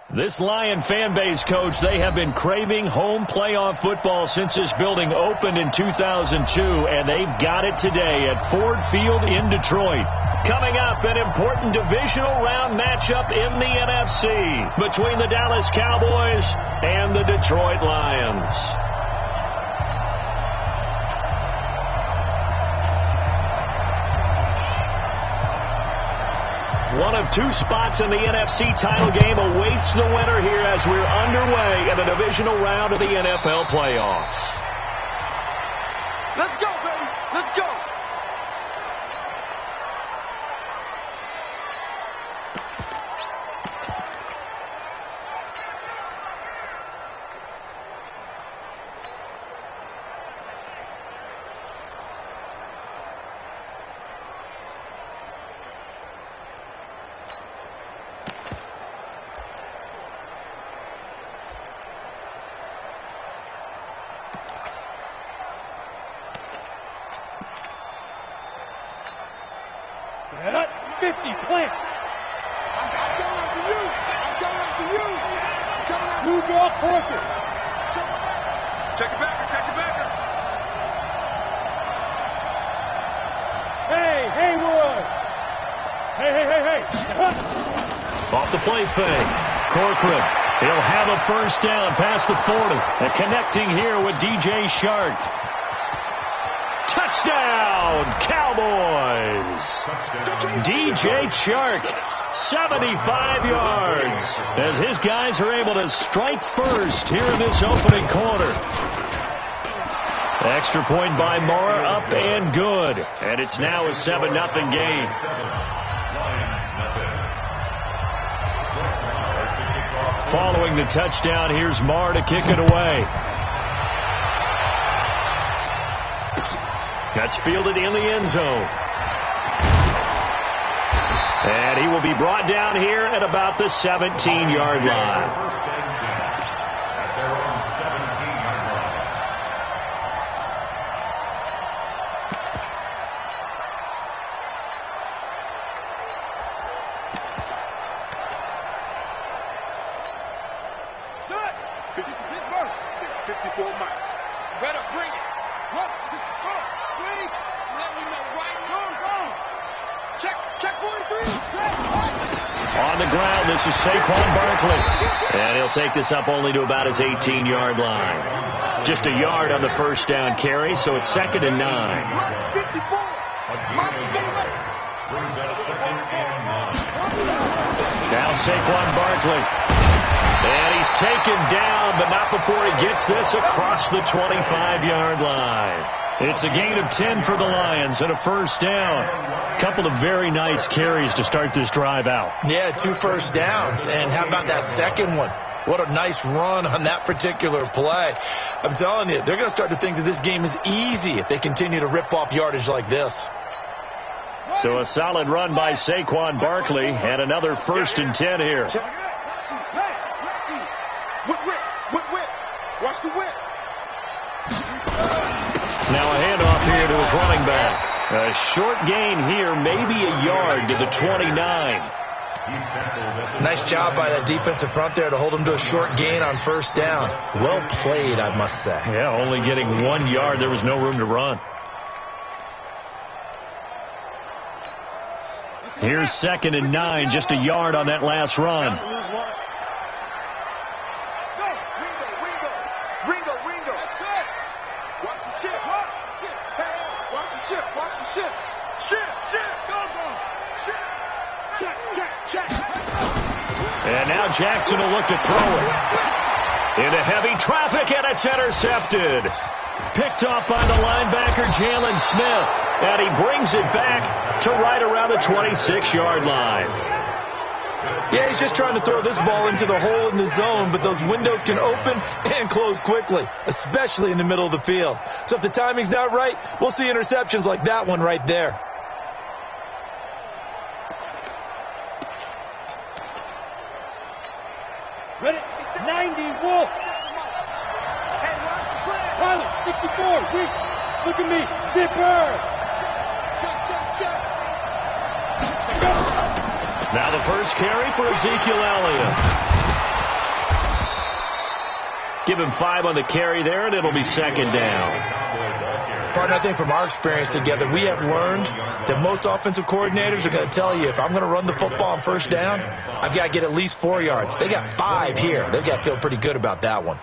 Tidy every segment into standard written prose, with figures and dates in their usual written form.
This Lion fan base, Coach, they have been craving home playoff football since this building opened in 2002, and they've got it today at Ford Field in Detroit. Coming up, an important divisional round matchup in the NFC between the Dallas Cowboys and the Detroit Lions. One of two spots in the NFC title game awaits the winner here as we're underway in the divisional round of the NFL playoffs. Let's go, baby. Let's go. Set up, 50, plant. I'm coming after you. I'm coming after you. I'm coming after you. Move off Parker. Check it back. Check it back. Hey, Haywood. Hey. Off the play fake. Corcoran. He'll have a first down past the 40. And connecting here with DJ Shark. Touchdown, Cowboys! DJ Shark, 75 yards, as his guys are able to strike first here in this opening quarter. Extra point by Mora, up and good. And it's now a 7-0 game. Following the touchdown, here's Mara to kick it away. That's fielded in the end zone. And he will be brought down here at about the 17-yard line. Set. 50 for Pittsburgh. 54 Mike. Better bring it. 1, 2, 4, 3. Let me know right. Go. Check 43. On the ground, this is Saquon Barkley. And he'll take this up only to about his 18-yard line. Just a yard on the first down carry, so it's 2nd and 9. 54. Now Saquon Barkley. And he's taken down, but not before he gets this across the 25-yard line. It's a gain of 10 for the Lions and a first down. Couple of very nice carries to start this drive out. Yeah, 2 first downs. And how about that second one? What a nice run on that particular play. I'm telling you, they're going to start to think that this game is easy if they continue to rip off yardage like this. So a solid run by Saquon Barkley and another 1st and 10 here. Whip. Watch the whip. Now a handoff here to his running back. A short gain here, maybe a yard to the 29. Nice job by that defensive front there to hold him to a short gain on first down. Well played, I must say. Yeah, only getting 1 yard. There was no room to run. Here's 2nd and 9, just a yard on that last run. Ringo. That's it. Watch the ship. Hey, watch the ship. Ship. Go. Check. And now Jackson will look to throw it. Into heavy traffic, and it's intercepted. Picked off by the linebacker, Jalen Smith. And he brings it back to right around the 26-yard line. Yeah, he's just trying to throw this ball into the hole in the zone, but those windows can open and close quickly, especially in the middle of the field. So if the timing's not right, we'll see interceptions like that one right there. Ready? 90, Wolf. Hey, watch the slant. Pilot, 64, weak. Look at me. Zipper. Check. Now the first carry for Ezekiel Elliott. Give him 5 on the carry there, and it'll be second down. Partner, I think from our experience together, we have learned that most offensive coordinators are going to tell you, if I'm going to run the football on first down, I've got to get at least 4 yards. They got 5 here. They've got to feel pretty good about that one.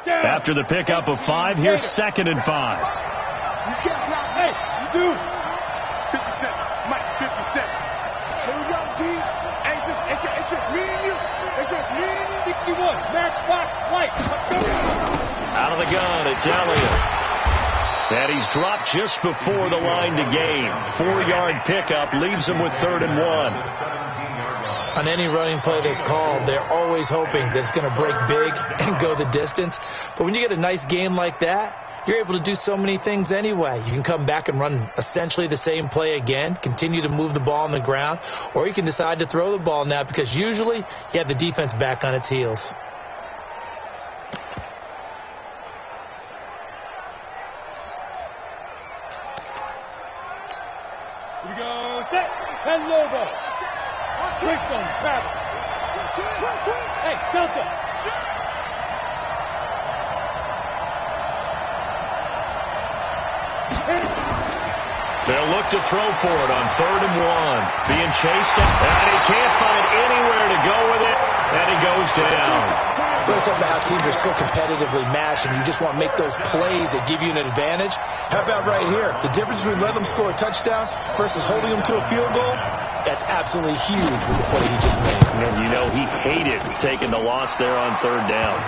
After the pickup of 5, here's second and 5. You can't block. Hey, you do. 57. Mike, 57. Here we go, D. Hey, it's just me and you. It's just me and you. 61. Matchbox light. Let's go. Out of the gun, it's Elliott. And he's dropped just before the line to gain. 4-yard pickup leaves him with 3rd and 1. On any running play that's called, they're always hoping that it's going to break big and go the distance. But when you get a nice game like that, you're able to do so many things anyway. You can come back and run essentially the same play again, continue to move the ball on the ground, or you can decide to throw the ball now because usually you have the defense back on its heels. Here we go. Set. Send Lobo. Twist on travel. Hey, Delta. They'll look to throw for it on 3rd and 1. Being chased, and he can't find anywhere to go with it, and he goes down. We're talking about how teams are so competitively matched, and you just want to make those plays that give you an advantage. How about right here? The difference between letting them score a touchdown versus holding them to a field goal, that's absolutely huge with the play he just made. And you know he hated taking the loss there on 3rd down.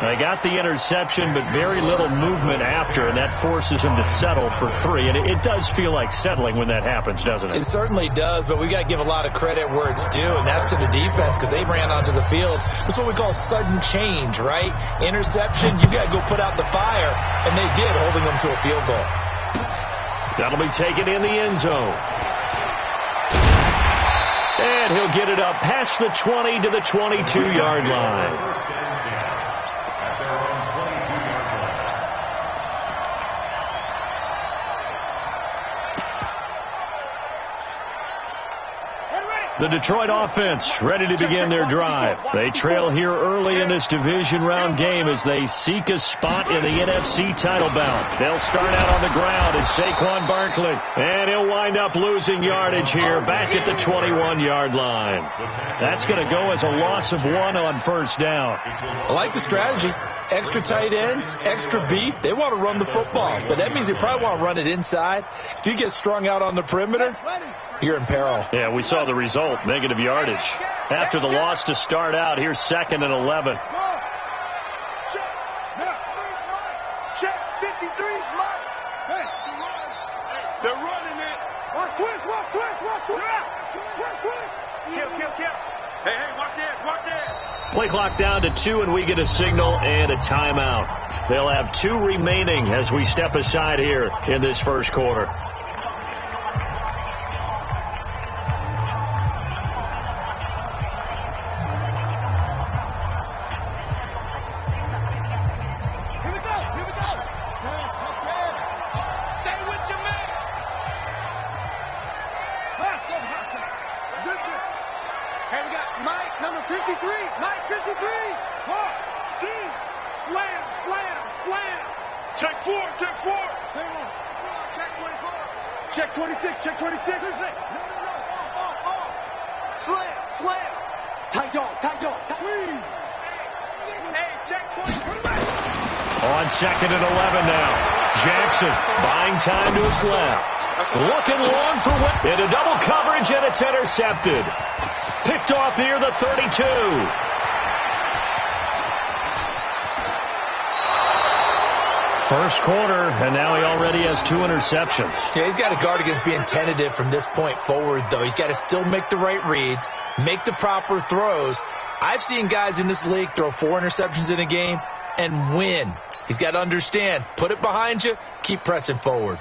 They got the interception, but very little movement after, and that forces him to settle for 3. And it does feel like settling when that happens, doesn't it? It certainly does, but we got to give a lot of credit where it's due, and that's to the defense because they ran onto the field. That's what we call sudden change, right? Interception, you got to go put out the fire, and they did, holding them to a field goal. That'll be taken in the end zone. And he'll get it up past the 20 to the 22-yard line. The Detroit offense ready to begin their drive. They trail here early in this division round game as they seek a spot in the NFC title bout. They'll start out on the ground as Saquon Barkley. And he'll wind up losing yardage here back at the 21-yard line. That's going to go as a loss of 1 on first down. I like the strategy. Extra tight ends, extra beef. They want to run the football, but that means they probably want to run it inside. If you get strung out on the perimeter, you're in peril. Yeah, we saw the result, negative yardage. After the loss to start out, here's 2nd and 11. Check. 53's Mike. Hey, they're running it. Watch twist. Kill. Hey, watch it. Play clock down to 2, and we get a signal and a timeout. They'll have 2 remaining as we step aside here in this first quarter. Check 26. Slam. Tight dog. Hey, check 20. On 2nd and 11 now. Jackson buying time to his left. Looking long for what? Into double coverage, and it's intercepted. Picked off near the 32. First quarter, and now he already has 2 interceptions. Yeah, he's got to guard against being tentative from this point forward, though. He's got to still make the right reads, make the proper throws. I've seen guys in this league throw 4 interceptions in a game and win. He's got to understand, put it behind you, keep pressing forward.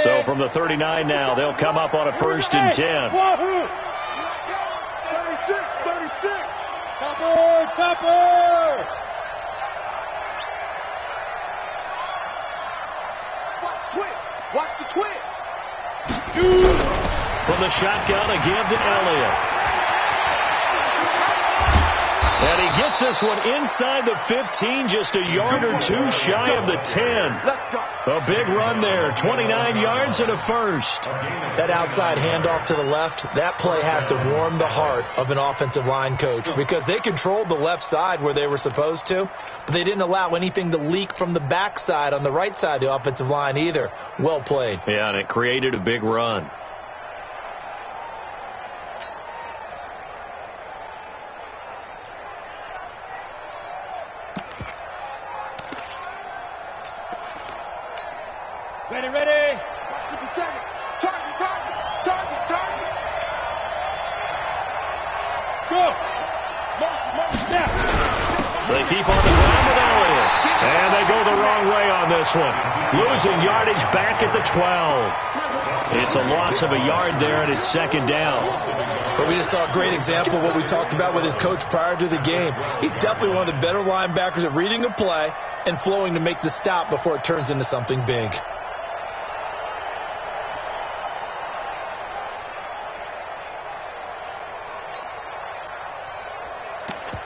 So from the 39 now, they'll come up on a 1st and 10. 36. Topper! Watch the twist. From the shotgun, a give to Elliott. And he gets this one inside the 15, just a yard or two shy of the 10. Let's go. A big run there, 29 yards and a first. That outside handoff to the left, that play has to warm the heart of an offensive line coach because they controlled the left side where they were supposed to, but they didn't allow anything to leak from the backside on the right side of the offensive line either. Well played. Yeah, and it created a big run. Ready. 57. Target. Go. Now. They keep on the ground with Elliott. And they go the wrong way on this one. Losing yardage back at the 12. It's a loss of a yard there, and it's 2nd down. But we just saw a great example of what we talked about with his coach prior to the game. He's definitely one of the better linebackers at reading a play and flowing to make the stop before it turns into something big.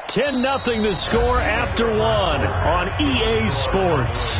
10-0 the score after 1 on EA Sports.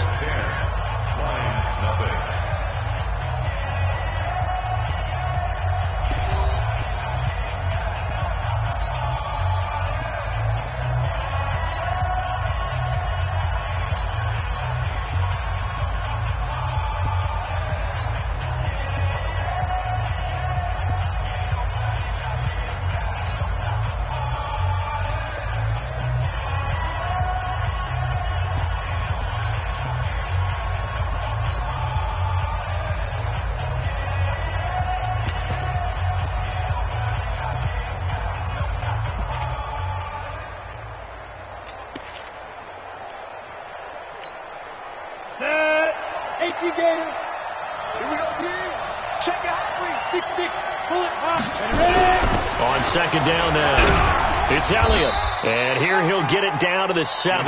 On 2nd down now, it's Elliott. And here he'll get it down to the 7.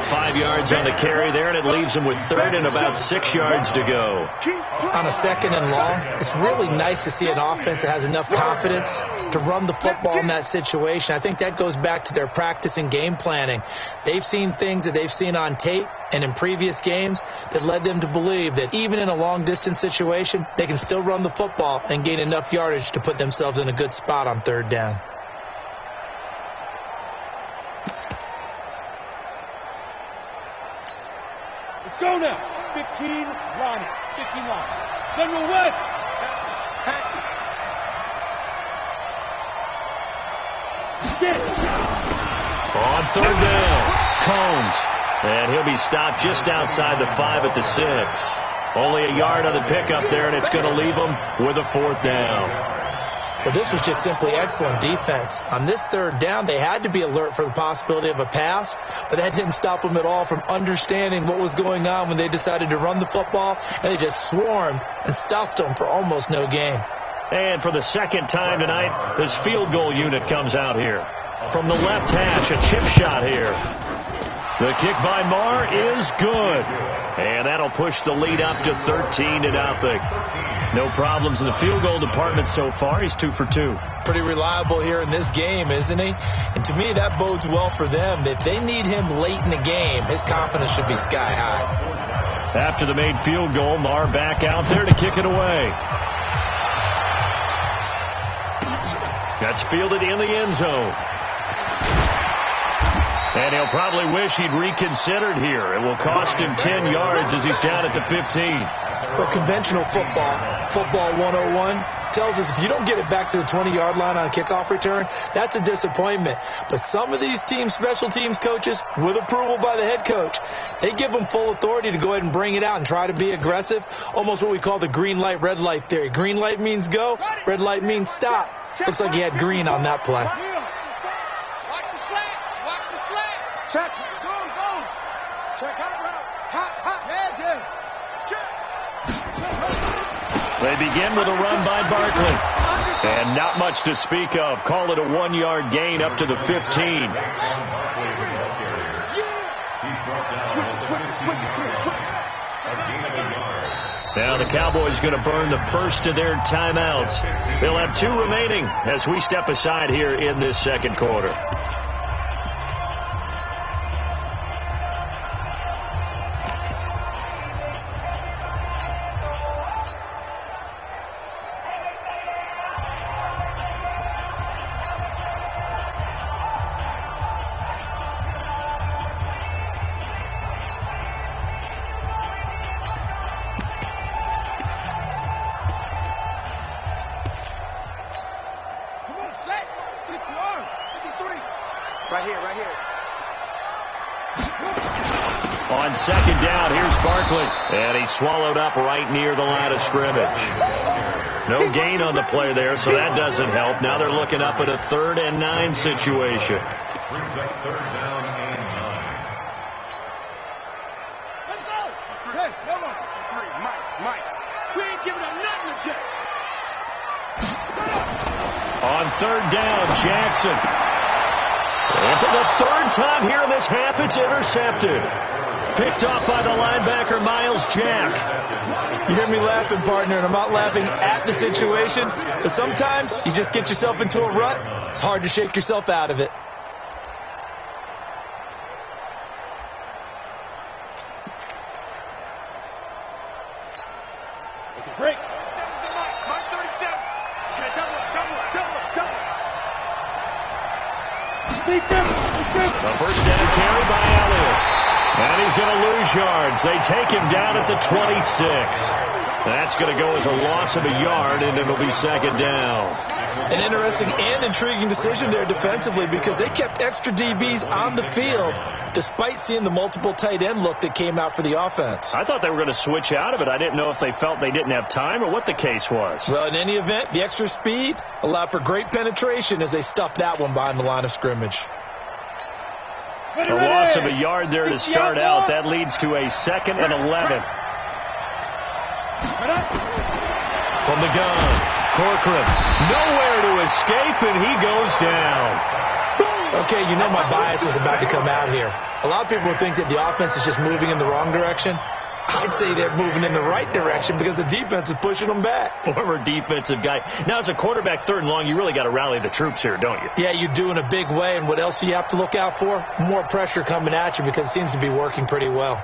5 yards on the carry there, and it leaves him with 3rd and about 6 yards to go. On a 2nd and long, it's really nice to see an offense that has enough confidence to run the football in that situation. I think that goes back to their practice and game planning. They've seen things that they've seen on tape and in previous games that led them to believe that even in a long-distance situation, they can still run the football and gain enough yardage to put themselves in a good spot on 3rd down. Let's go now. 15 line. General West. Get it. On 3rd down, Combs. And he'll be stopped just outside the 5 at the 6. Only a yard on the pickup there, and it's going to leave him with a 4th down. But this was just simply excellent defense. On this 3rd down, they had to be alert for the possibility of a pass, but that didn't stop them at all from understanding what was going on when they decided to run the football, and they just swarmed and stuffed them for almost no gain. And for the 2nd time tonight, this field goal unit comes out here. From the left hash, a chip shot here. The kick by Marr is good. And that'll push the lead up to 13-0. No problems in the field goal department so far. He's 2 for 2. Pretty reliable here in this game, isn't he? And to me, that bodes well for them. If they need him late in the game, his confidence should be sky high. After the made field goal, Marr back out there to kick it away. That's fielded in the end zone. And he'll probably wish he'd reconsidered here. It will cost him 10 yards as he's down at the 15. Well, conventional football 101, tells us if you don't get it back to the 20-yard line on a kickoff return, that's a disappointment. But some of these teams, special teams coaches, with approval by the head coach, they give them full authority to go ahead and bring it out and try to be aggressive, almost what we call the green light, red light theory. Green light means go, red light means stop. Looks like he had green on that play. Check. Go. Check out route. Hot. Yeah. Check. They begin with a run by Barkley. And not much to speak of. Call it a 1-yard gain up to the 15. Now the Cowboys going to burn the first of their timeouts. They'll have 2 remaining as we step aside here in this second quarter. Right here. On second down, here's Barkley. And he's swallowed up right near the line of scrimmage. No gain on the play there, so that doesn't help. Now they're looking up at a 3rd and 9 situation. Brings up 3rd down and 9. Let's go! Hey, come on. 3, Mike. We ain't giving up nothing again. On 3rd down, Jackson. And for the 3rd time here in this half, it's intercepted. Picked off by the linebacker, Miles Jack. You hear me laughing, partner, and I'm not laughing at the situation. But sometimes you just get yourself into a rut. It's hard to shake yourself out of it. Break. Mike 37. Okay, double. The first down carry by Elliott. And he's going to lose yards. They take him down at the 26. That's going to go as a loss of a yard, and it'll be 2nd down. An interesting and intriguing decision there defensively because they kept extra DBs on the field despite seeing the multiple tight end look that came out for the offense. I thought they were going to switch out of it. I didn't know if they felt they didn't have time or what the case was. Well, in any event, the extra speed allowed for great penetration as they stuffed that one behind the line of scrimmage. A loss of a yard there to start out. That leads to a 2nd and 11. From the gun, Corcoran, nowhere to escape, and he goes down. Okay, you know my bias is about to come out here. A lot of people would think that the offense is just moving in the wrong direction. I'd say they're moving in the right direction because the defense is pushing them back. Former defensive guy. Now, as a quarterback 3rd and long, you really got to rally the troops here, don't you? Yeah, you do in a big way. And what else do you have to look out for? More pressure coming at you because it seems to be working pretty well.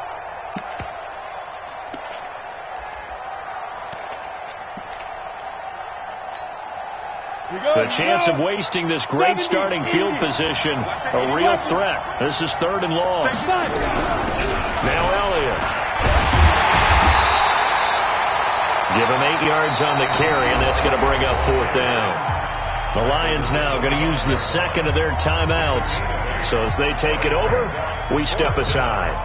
The chance of wasting this great starting field position, a real threat. This is 3rd and long. Now Elliott. Give him 8 yards on the carry, and that's going to bring up 4th down. The Lions now going to use the 2nd of their timeouts. So as they take it over, we step aside.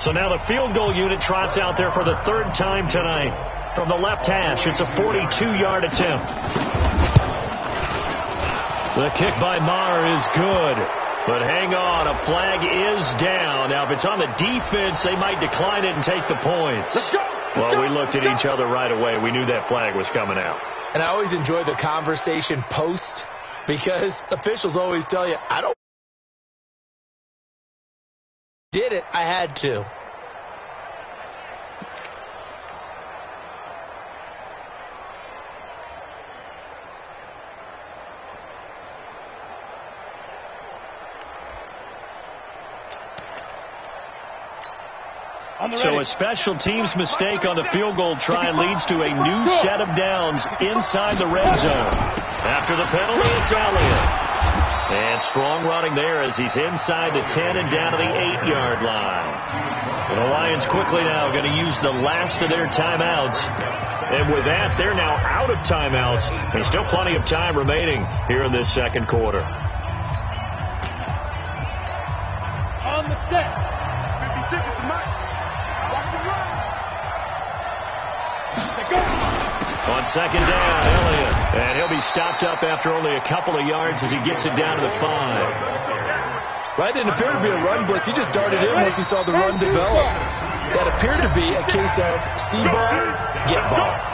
So now the field goal unit trots out there for the 3rd time tonight. From the left hash, it's a 42-yard attempt. The kick by Maher is good. But hang on, a flag is down. Now, if it's on the defense, they might decline it and take the points. Well, we looked at each other right away. We knew that flag was coming out. And I always enjoy the conversation post because officials always tell you, I don't did it, I had to. So a special teams mistake on the field goal try leads to a new set of downs inside the red zone. After the penalty, it's Elliott. And strong running there as he's inside the 10 and down to the 8-yard line. And the Lions quickly now going to use the last of their timeouts. And with that, they're now out of timeouts. There's still plenty of time remaining here in this second quarter. On the set. 56 is Mike. Watch the run. Go. On second down, Elliott. And he'll be stopped up after only a couple of yards as he gets it down to the 5. Right, didn't appear to be a run blitz. He just darted in once he saw the run develop. That appeared to be a case of see ball, get ball.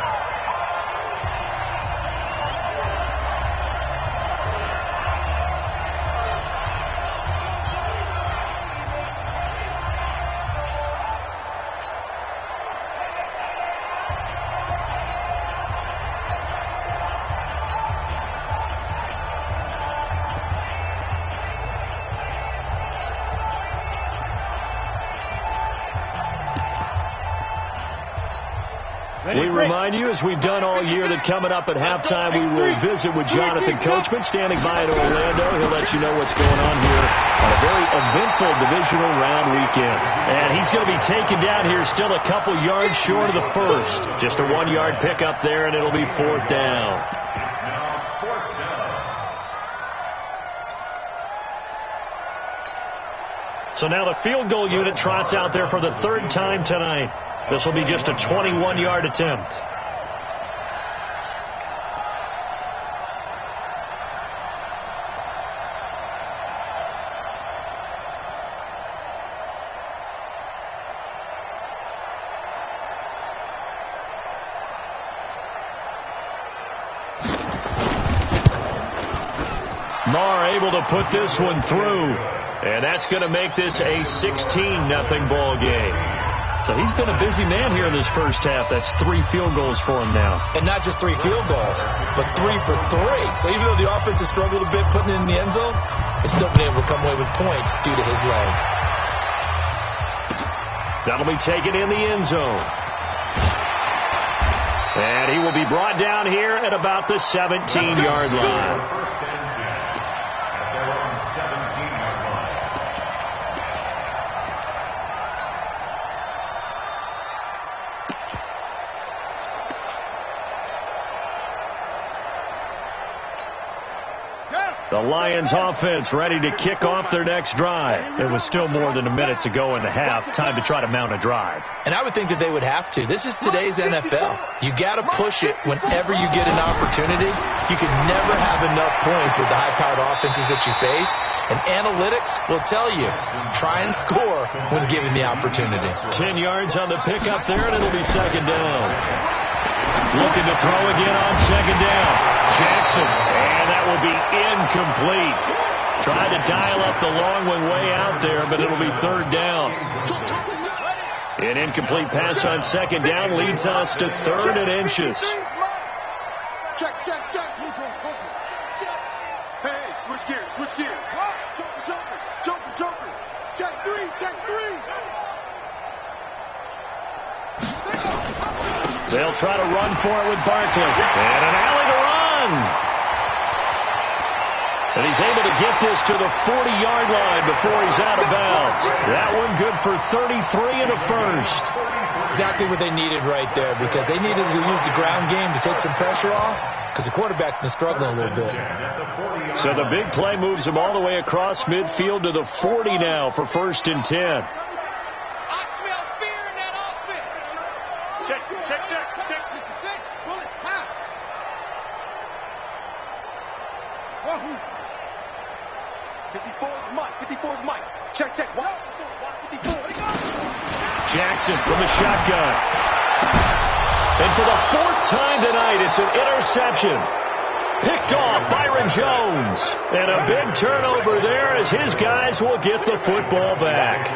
We remind you, as we've done all year, that coming up at halftime, we will visit with Jonathan Coachman, standing by in Orlando. He'll let you know what's going on here on a very eventful divisional round weekend. And he's going to be taken down here still a couple yards short of the first. Just a 1-yard pickup there, and it'll be 4th down. So now the field goal unit trots out there for the 3rd time tonight. This will be just a 21-yard attempt. Marr able to put this one through. And that's going to make this a 16-0 ball game. So he's been a busy man here in this first half. That's 3 field goals for him now. And not just 3 field goals, but 3 for 3. So even though the offense has struggled a bit putting it in the end zone, it's still been able to come away with points due to his leg. That'll be taken in the end zone. And he will be brought down here at about the 17-yard line. The Lions offense ready to kick off their next drive. It was still more than a minute to go in the half. Time to try to mount a drive. And I would think that they would have to. This is today's NFL. You got to push it whenever you get an opportunity. You can never have enough points with the high-powered offenses that you face. And analytics will tell you, try and score when given the opportunity. 10 yards on the pickup there, and it'll be second down. Looking to throw again on second down. Jackson, and that will be incomplete. Tried to dial up the long one way out there, but it'll be 3rd down. An incomplete pass on second down leads us to 3rd and inches. Check. Hey, switch gears. Joker. Check 3. They'll try to run for it with Barkley. And an alley to run. And he's able to get this to the 40-yard line before he's out of bounds. That one good for 33 and a first. Exactly what they needed right there, because they needed to use the ground game to take some pressure off, because the quarterback's been struggling a little bit. So the big play moves him all the way across midfield to the 40 now for 1st and 10. Check. 66. Bullet. Half. Wahoo. 54's Mike. Check. Watch 54. There he goes. Jackson from the shotgun. And for the 4th time tonight, it's an interception. Picked off Byron Jones. And a big turnover there as his guys will get the football back.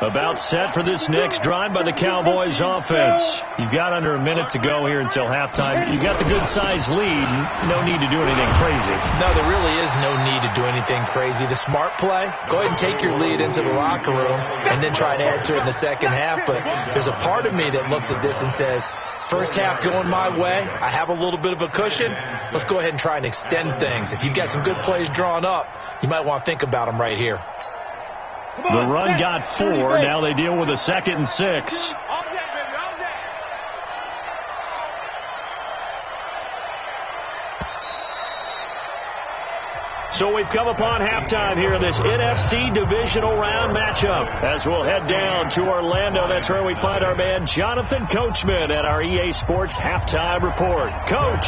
About set for this next drive by the Cowboys offense. You've got under a minute to go here until halftime. You've got the good-sized lead. No need to do anything crazy. No, there really is no need to do anything crazy. The smart play, go ahead and take your lead into the locker room and then try to add to it in the second half. But there's a part of me that looks at this and says, first half going my way, I have a little bit of a cushion. Let's go ahead and try and extend things. If you've got some good plays drawn up, you might want to think about them right here. The run got 4. Now they deal with a 2nd and 6. So we've come upon halftime here in this NFC Divisional Round matchup. As we'll head down to Orlando, that's where we find our man Jonathan Coachman at our EA Sports Halftime Report. Coach,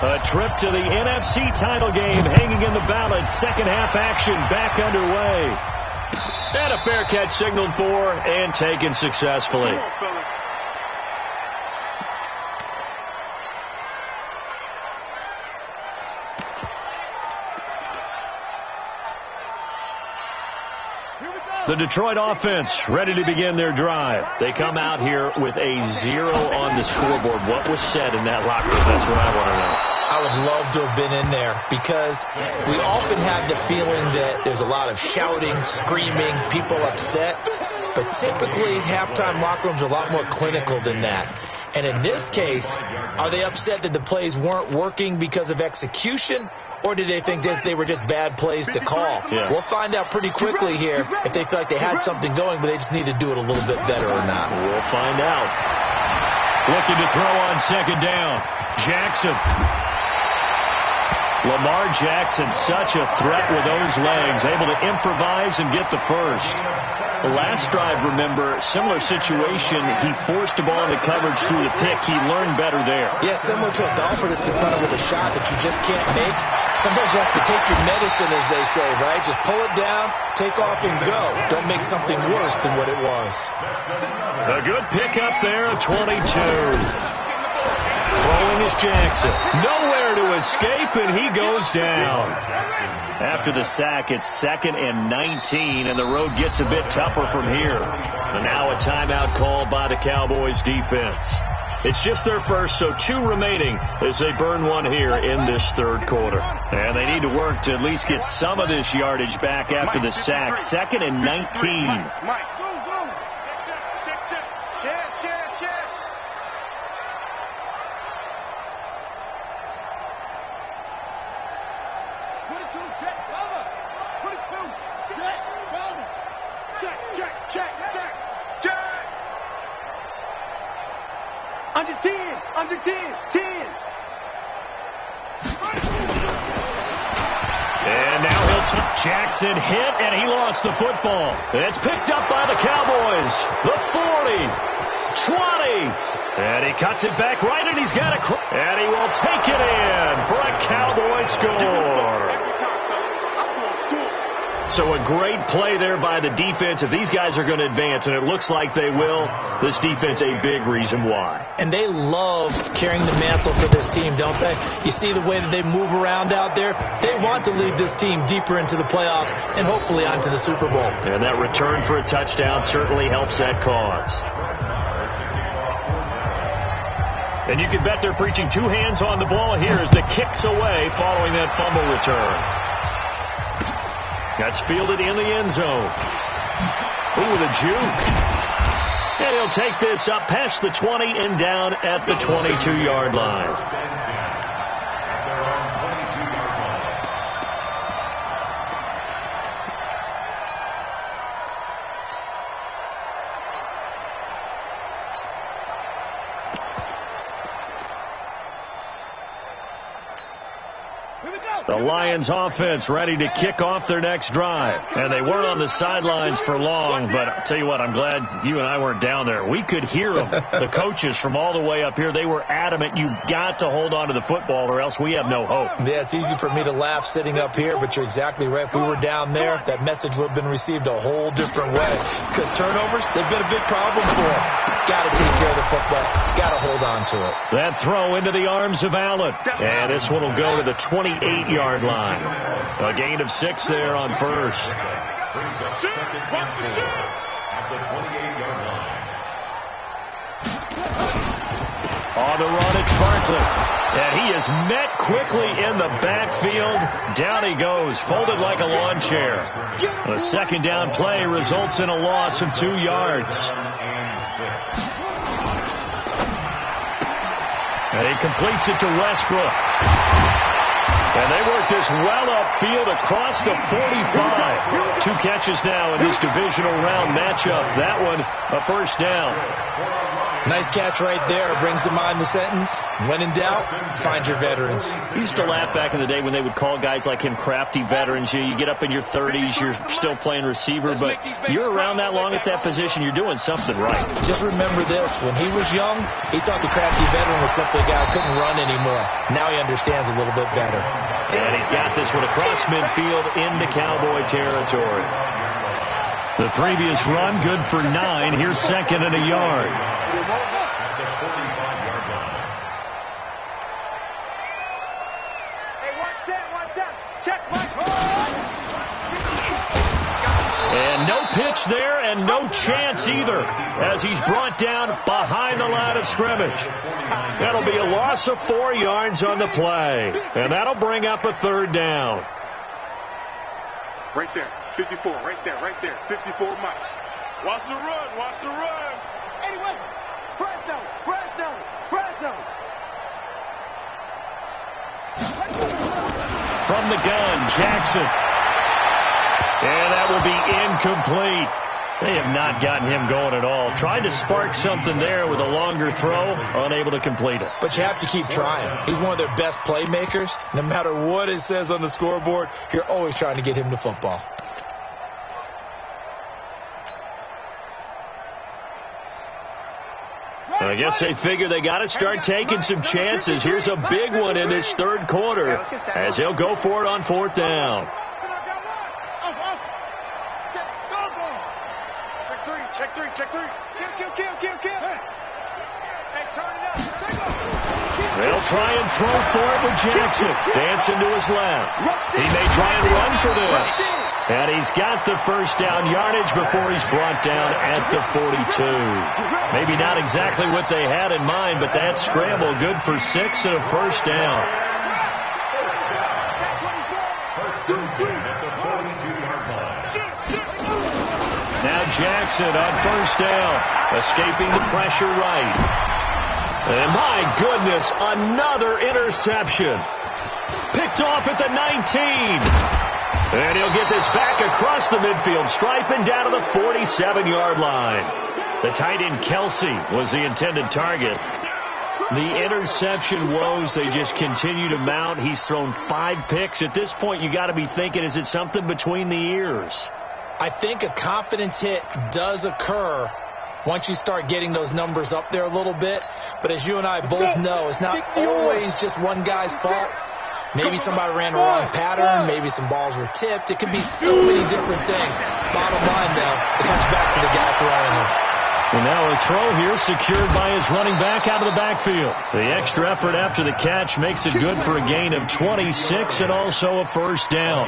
a trip to the NFC title game hanging in the balance. Second half action back underway. And a fair catch signaled for and taken successfully. Come on, fellas. The Detroit offense ready to begin their drive. They come out here with a 0 on the scoreboard. What was said in that locker room? That's what I want to know. I would love to have been in there because we often have the feeling that there's a lot of shouting, screaming, people upset. But typically, halftime locker rooms are a lot more clinical than that. And in this case, are they upset that the plays weren't working because of execution? Or did they think they were just bad plays to call? Yeah. We'll find out pretty quickly here if they feel like they had something going, but they just need to do it a little bit better or not. We'll find out. Looking to throw on second down. Jackson. Lamar Jackson, such a threat with those legs, able to improvise and get the first. The last drive, remember, similar situation. He forced the ball into coverage through the pick. He learned better there. Yeah, similar to a golfer that's confronted with a shot that you just can't make. Sometimes you have to take your medicine, as they say, right? Just pull it down, take off, and go. Don't make something worse than what it was. A good pickup there, 22. Throwing is Jackson. Nowhere to escape, and he goes down. After the sack, it's 2nd and 19, and the road gets a bit tougher from here. And now a timeout called by the Cowboys defense. It's just their first, so 2 remaining as they burn one here in this third quarter. And they need to work to at least get some of this yardage back after the sack. 2nd and 19. Mike. Check. 22, check, cover. 22, check, cover. Check. Under 10, 10. And now Jackson hit, and he lost the football. It's picked up by the Cowboys. The 40, 20, and he cuts it back right, and he's got it. And he will take it in for a Cowboy score. So a great play there by the defense. If these guys are going to advance, and it looks like they will, this defense a big reason why. And they love carrying the mantle for this team, don't they? You see the way that they move around out there? They want to lead this team deeper into the playoffs and hopefully onto the Super Bowl. And that return for a touchdown certainly helps that cause. And you can bet they're preaching 2 hands on the ball here as the kick's away following that fumble return. That's fielded in the end zone. Ooh, the juke. And he'll take this up past the 20 and down at the 22-yard line. The Lions offense ready to kick off their next drive. And they weren't on the sidelines for long, but I'll tell you what, I'm glad you and I weren't down there. We could hear them, the coaches from all the way up here. They were adamant, you've got to hold on to the football or else we have no hope. Yeah, it's easy for me to laugh sitting up here, but you're exactly right. If we were down there, that message would have been received a whole different way. Because turnovers, they've been a big problem for them. Got to take care of the football. Got to hold on to it. That throw into the arms of Allen. And this one will go to the 28-yard line. A gain of 6 there on first. On the run, it's Barkley. And he is met quickly in the backfield. Down he goes, folded like a lawn chair. A second down play results in a loss of 2 yards. And he completes it to Westbrook. And they work this well upfield across the 45. 2 catches now in this divisional round matchup. That one, a first down. Nice catch right there. Brings to mind the sentence, when in doubt, find your veterans. We used to laugh back in the day when they would call guys like him crafty veterans. You get up in your 30s, you're still playing receiver, but you're around that long at that position, you're doing something right. Just remember this. When he was young, he thought the crafty veteran was simply a guy who couldn't run anymore. Now he understands a little bit better. And he's got this one across midfield into Cowboy territory. The previous run, good for 9. Here's second and a yard. And no pitch there and no chance either as he's brought down behind the line of scrimmage. That'll be a loss of 4 yards on the play. And that'll bring up a third down. Right there. 54, right there. 54 Mike. Watch the run. Anyway, Fresno. From the gun, Jackson. And that will be incomplete. They have not gotten him going at all. Tried to spark something there with a longer throw, unable to complete it. But you have to keep trying. He's one of their best playmakers. No matter what it says on the scoreboard, you're always trying to get him the football. I guess they figure they got to start taking some chances. Here's a big one in this third quarter as he'll go for it on fourth down. Check three. Kill. Hey, turn it up. They'll try and throw for it with Jackson. Dancing to his left. He may try and run for this. And he's got the first down yardage before he's brought down at the 42. Maybe not exactly what they had in mind, but that scramble good for 6 and a first down. Now Jackson on first down, escaping the pressure right. And my goodness, another interception. Picked off at the 19. And he'll get this back across the midfield stripe and down to the 47-yard line. The tight end Kelsey was the intended target. The interception woes, they just continue to mount. He's thrown 5 picks. At this point, you got to be thinking, is it something between the ears? I think a confidence hit does occur once you start getting those numbers up there a little bit. But as you and I both know, it's not always just one guy's fault. Maybe somebody ran the wrong pattern. Maybe some balls were tipped. It could be so many different things. Bottom line, though, it comes back to the guy throwing them. And now a throw here secured by his running back out of the backfield. The extra effort after the catch makes it good for a gain of 26 and also a first down.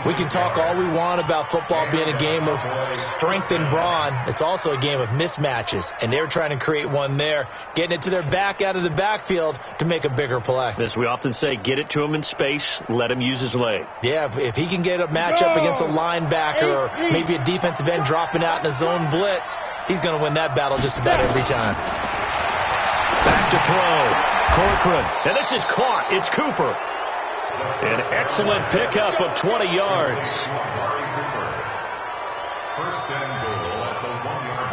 We can talk all we want about football being a game of strength and brawn. It's also a game of mismatches, and they're trying to create one there, getting it to their back out of the backfield to make a bigger play. As we often say, get it to him in space, let him use his leg. Yeah, if he can get a matchup against a linebacker or maybe a defensive end dropping out in a zone blitz, he's going to win that battle just about every time. Back to throw. Corcoran. And this is caught. It's Cooper. An excellent pickup of 20 yards. First and goal at the 1-yard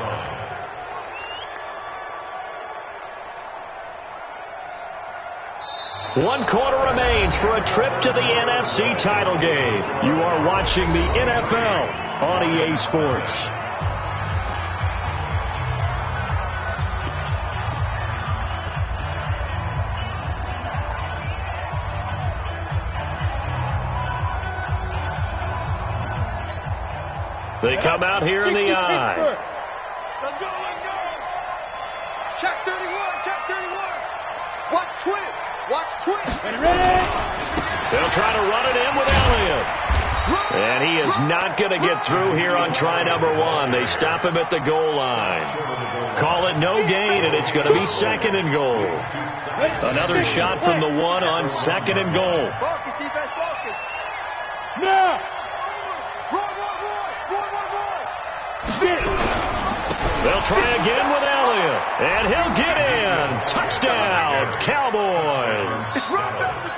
line. 1 quarter remains for a trip to the NFC title game. You are watching the NFL on EA Sports. They come out here in the eye. Let's go. Check 31. Watch twist. Ready? They'll try to run it in with Elliott. And he is not going to get through here on try number 1. They stop him at the goal line. Call it no gain, and it's going to be second and goal. Another shot from the 1 on second and goal. Focus, defense, focus. Now. They'll try again with Elliott, and he'll get in. Touchdown, Cowboys.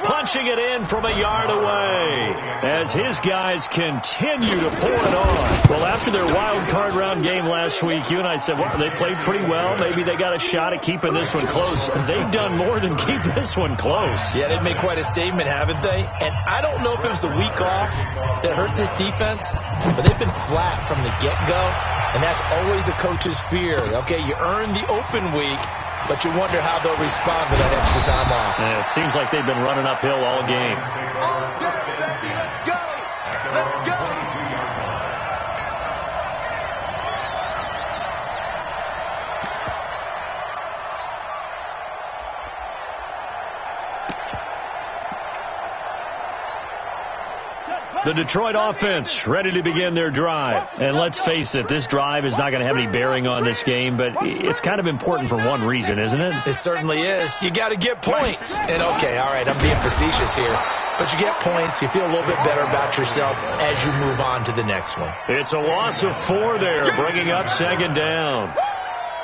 Punch punching it in from a yard away as his guys continue to pour it on. Well, after their wild card round game last week, you and I said, well, they played pretty well. Maybe they got a shot at keeping this one close. They've done more than keep this one close. Yeah, they've made quite a statement, haven't they? And I don't know if it was the week off that hurt this defense, but they've been flat from the get-go, and that's always a coach's fear. Okay, you earn the open week, but you wonder how they'll respond with that extra time off. Yeah, it seems like they've been running uphill all game. Let's go! Let's go! The Detroit offense ready to begin their drive. And let's face it, this drive is not going to have any bearing on this game, but it's kind of important for one reason, isn't it? It certainly is. You got to get points. And, okay, all right, I'm being facetious here. But you get points. You feel a little bit better about yourself as you move on to the next one. It's a loss of 4 there, bringing up second down.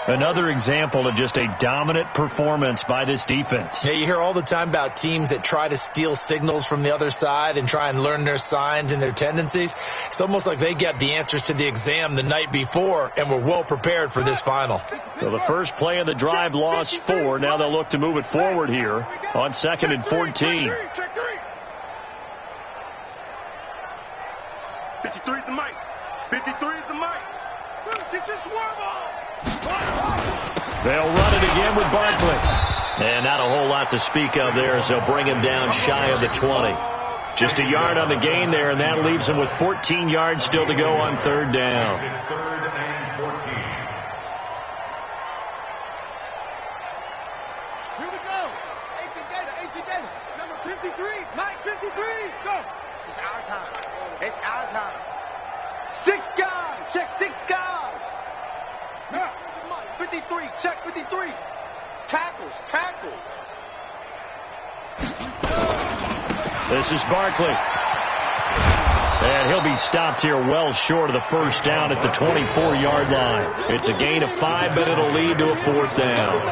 Another example of just a dominant performance by this defense. Yeah, you hear all the time about teams that try to steal signals from the other side and try and learn their signs and their tendencies. It's almost like they get the answers to the exam the night before and were well prepared for this final. So the first play of the drive lost 4. Now they'll look to move it forward here on 2nd and 14. 53 is the mic. 53 is the mic. Get your swerve on. They'll run it again with Barkley. And not a whole lot to speak of there as they'll bring him down shy of the 20. Just a yard on the gain there, and that leaves him with 14 yards still to go on 3rd down. 3rd and 14. Here we go. 18 Gator. Number 53. Mike 53. Go. It's our time. It's our time. 6 guys. Check 6 guys. Now. 53. Check 53. Tackles. This is Barkley. And he'll be stopped here well short of the first down at the 24-yard line. It's a gain of 5, but it'll lead to a 4th down.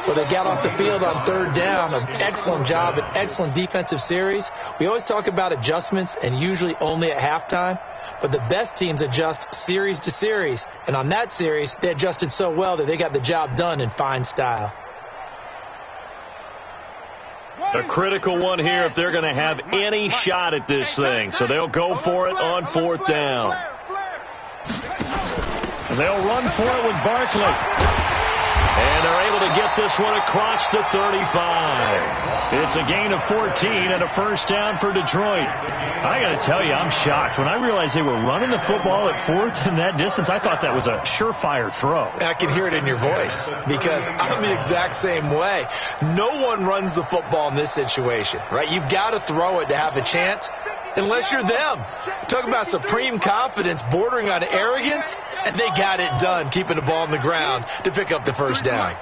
Well, they got off the field on 3rd down. An excellent job, an excellent defensive series. We always talk about adjustments, and usually only at halftime. But the best teams adjust series to series. And on that series, they adjusted so well that they got the job done in fine style. A critical one here if they're going to have any shot at this thing. So they'll go for it on 4th down. They'll run for it with Barkley. And they're able to get this one across the 35. It's a gain of 14 and a first down for Detroit. I got to tell you, I'm shocked. When I realized they were running the football at 4th in that distance, I thought that was a surefire throw. I can hear it in your voice because I'm the exact same way. No one runs the football in this situation, right? You've got to throw it to have a chance unless you're them. Talk about supreme confidence bordering on arrogance, and they got it done, keeping the ball on the ground to pick up the first down.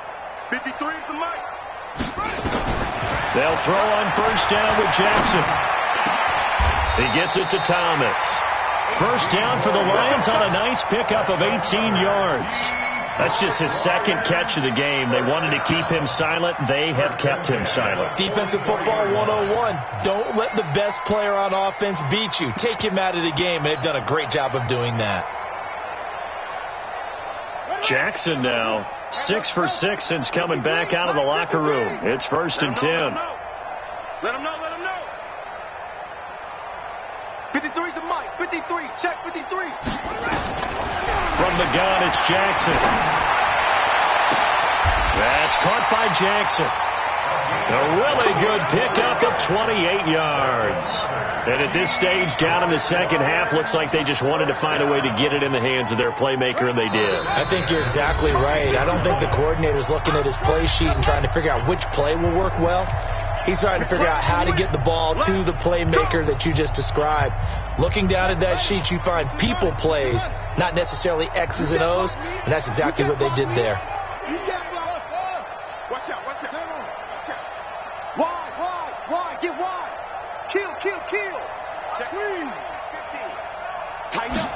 53 is the mic. They'll throw on first down with Jackson. He gets it to Thomas. First down for the Lions on a nice pickup of 18 yards. That's just his 2nd catch of the game. They wanted to keep him silent. They have kept him silent. Defensive football 101. Don't let the best player on offense beat you. Take him out of the game, and they've done a great job of doing that. Jackson now 6 for 6 since coming back out of the locker room. It's 1st and 10. Let him know. 53's the mic. 53. Check 53. From the gun, it's Jackson. That's caught by Jackson. A really good pickup of 28 yards. And at this stage, down in the second half, looks like they just wanted to find a way to get it in the hands of their playmaker, and they did. I think you're exactly right. I don't think the coordinator's looking at his play sheet and trying to figure out which play will work well. He's trying to figure out how to get the ball to the playmaker that you just described. Looking down at that sheet, you find people plays, not necessarily X's and O's, and that's exactly what they did there. Watch out. Wide. Get wide. Kill. Check. 50. Tighten up.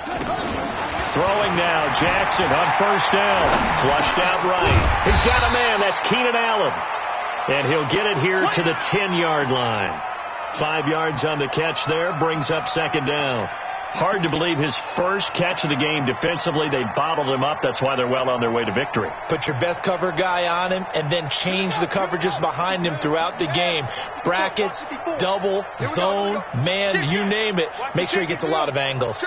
Throwing now, Jackson on first down. Flushed out right. He's got a man. That's Keenan Allen. And he'll get it here to the 10-yard line. 5 yards on the catch there, brings up second down. Hard to believe his first catch of the game defensively. They bottled him up. That's why they're well on their way to victory. Put your best cover guy on him and then change the coverages behind him throughout the game. Brackets, double, zone, man, you name it. Make sure he gets a lot of angles.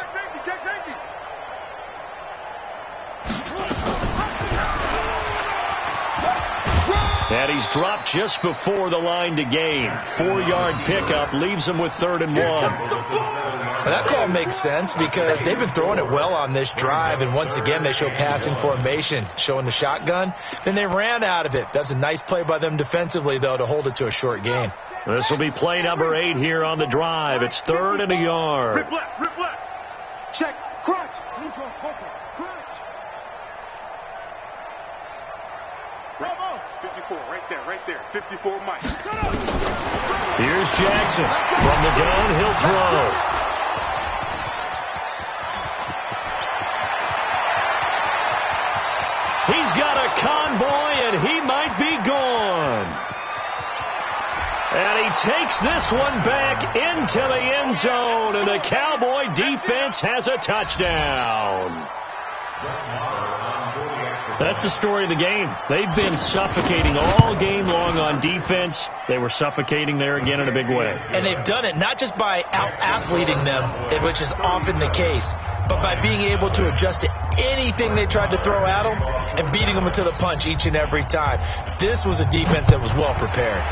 And he's dropped just before the line to gain. 4-yard pickup leaves him with 3rd and 1. That call makes sense because they've been throwing it well on this drive, and once again they show passing formation, showing the shotgun. Then they ran out of it. That's a nice play by them defensively, though, to hold it to a short gain. This will be play number 8 here on the drive. It's 3rd and a yard. Rip left. Check, crunch. Neutral, focus, crunch. Bravo. 54, right there. 54, Mike. Here's Jackson. From the gun, he'll throw. He's got a convoy, and he might be gone. And he takes this one back into the end zone, and the Cowboy defense has a touchdown. That's the story of the game. They've been suffocating all game long on defense. They were suffocating there again in a big way. And they've done it not just by out-athleting them, which is often the case, but by being able to adjust to anything they tried to throw at them and beating them to the punch each and every time. This was a defense that was well prepared.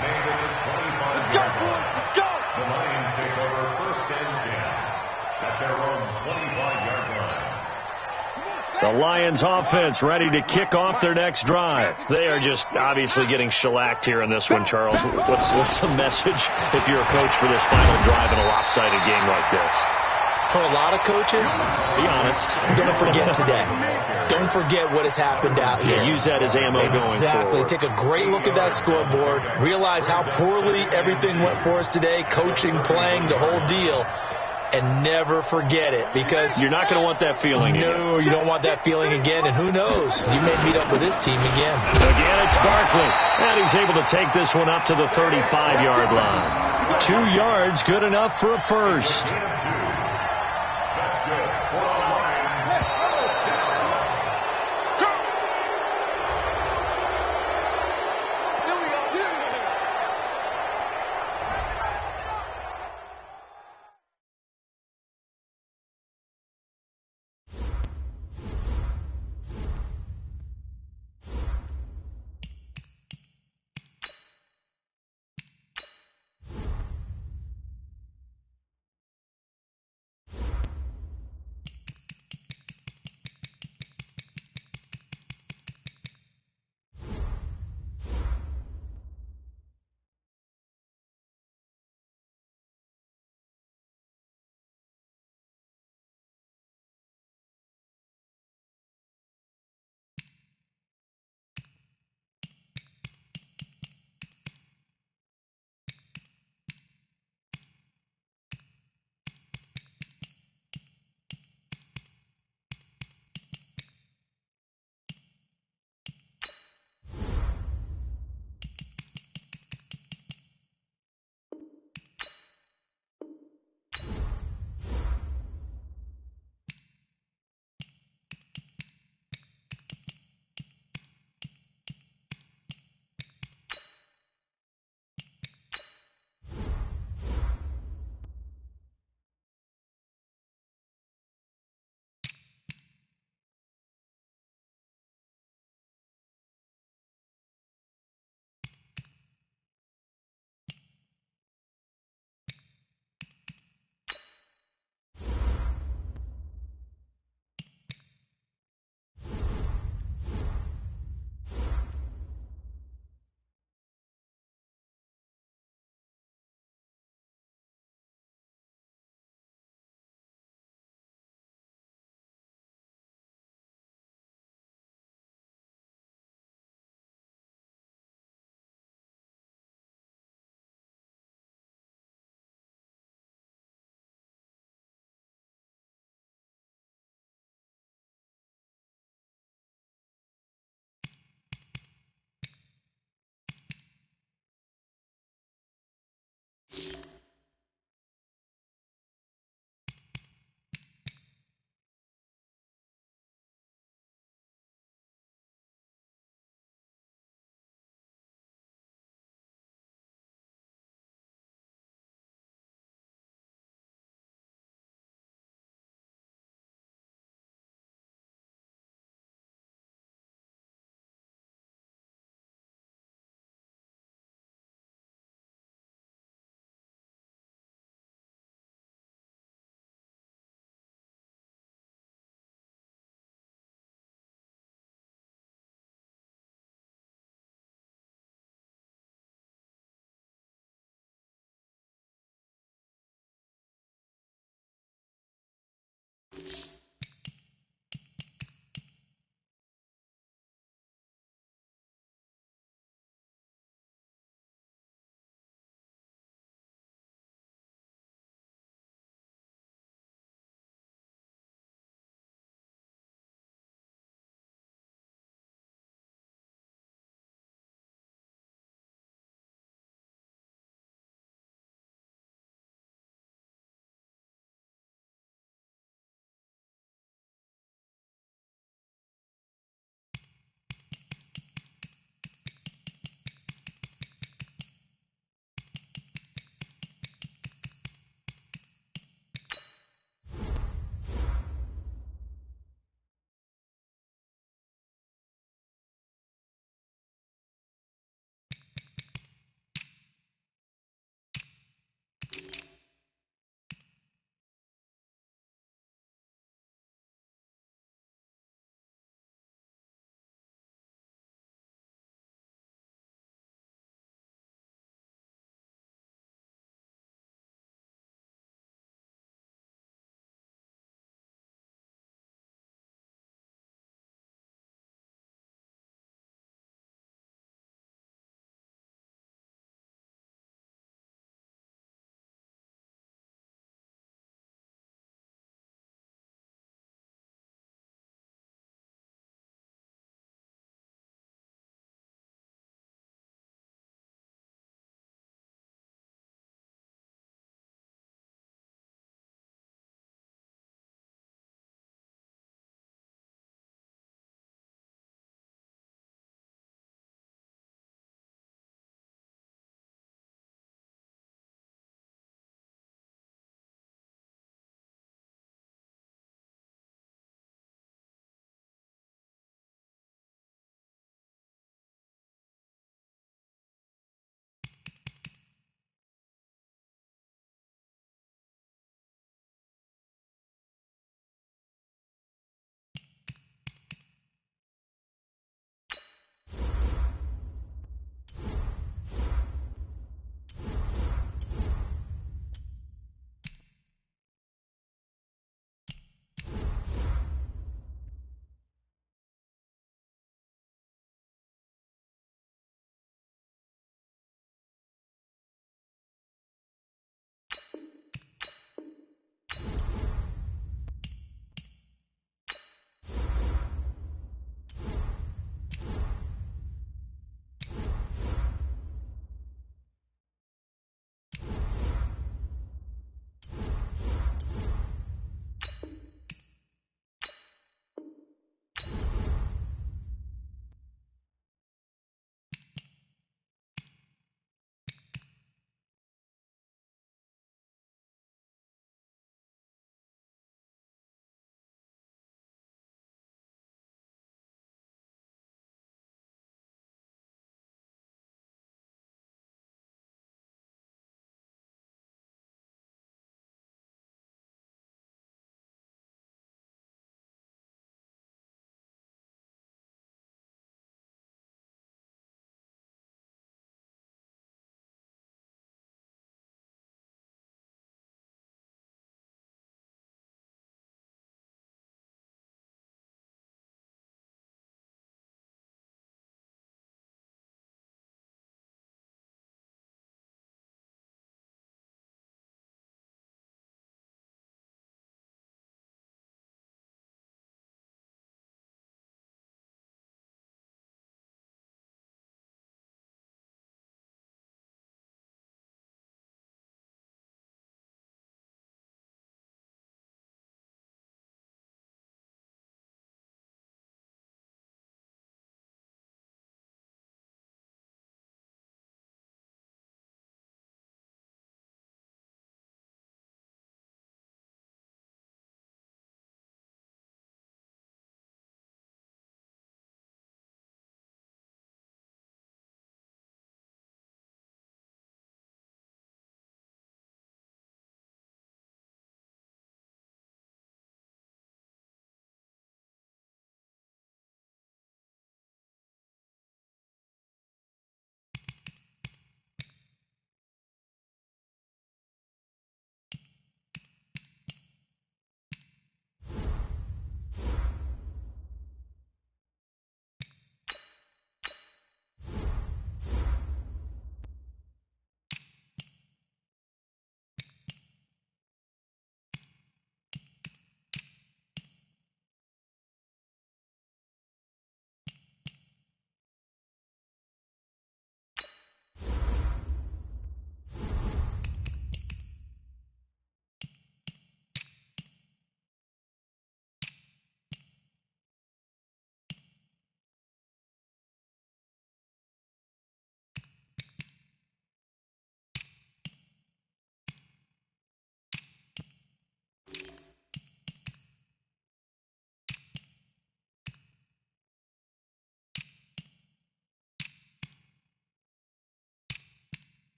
Let's go, boys. Let's go. The Lions take over 1st and 10 at their own 25-yard line. The Lions offense ready to kick off their next drive. They are just obviously getting shellacked here in this one, Charles. What's the message if you're a coach for this final drive in a lopsided game like this? For a lot of coaches, Be honest. don't forget today. Don't forget what has happened out here. Yeah, use that as ammo going forward. Exactly. Take a great look at that scoreboard. Realize how poorly everything went for us today. Coaching, playing, the whole deal. And never forget it, because You're not going to want that feeling again. no, you don't want that feeling again. And who knows? You may meet up with this team again. Again, it's Barkley. And he's able to take this one up to the 35-yard line. 2 yards, good enough for a first.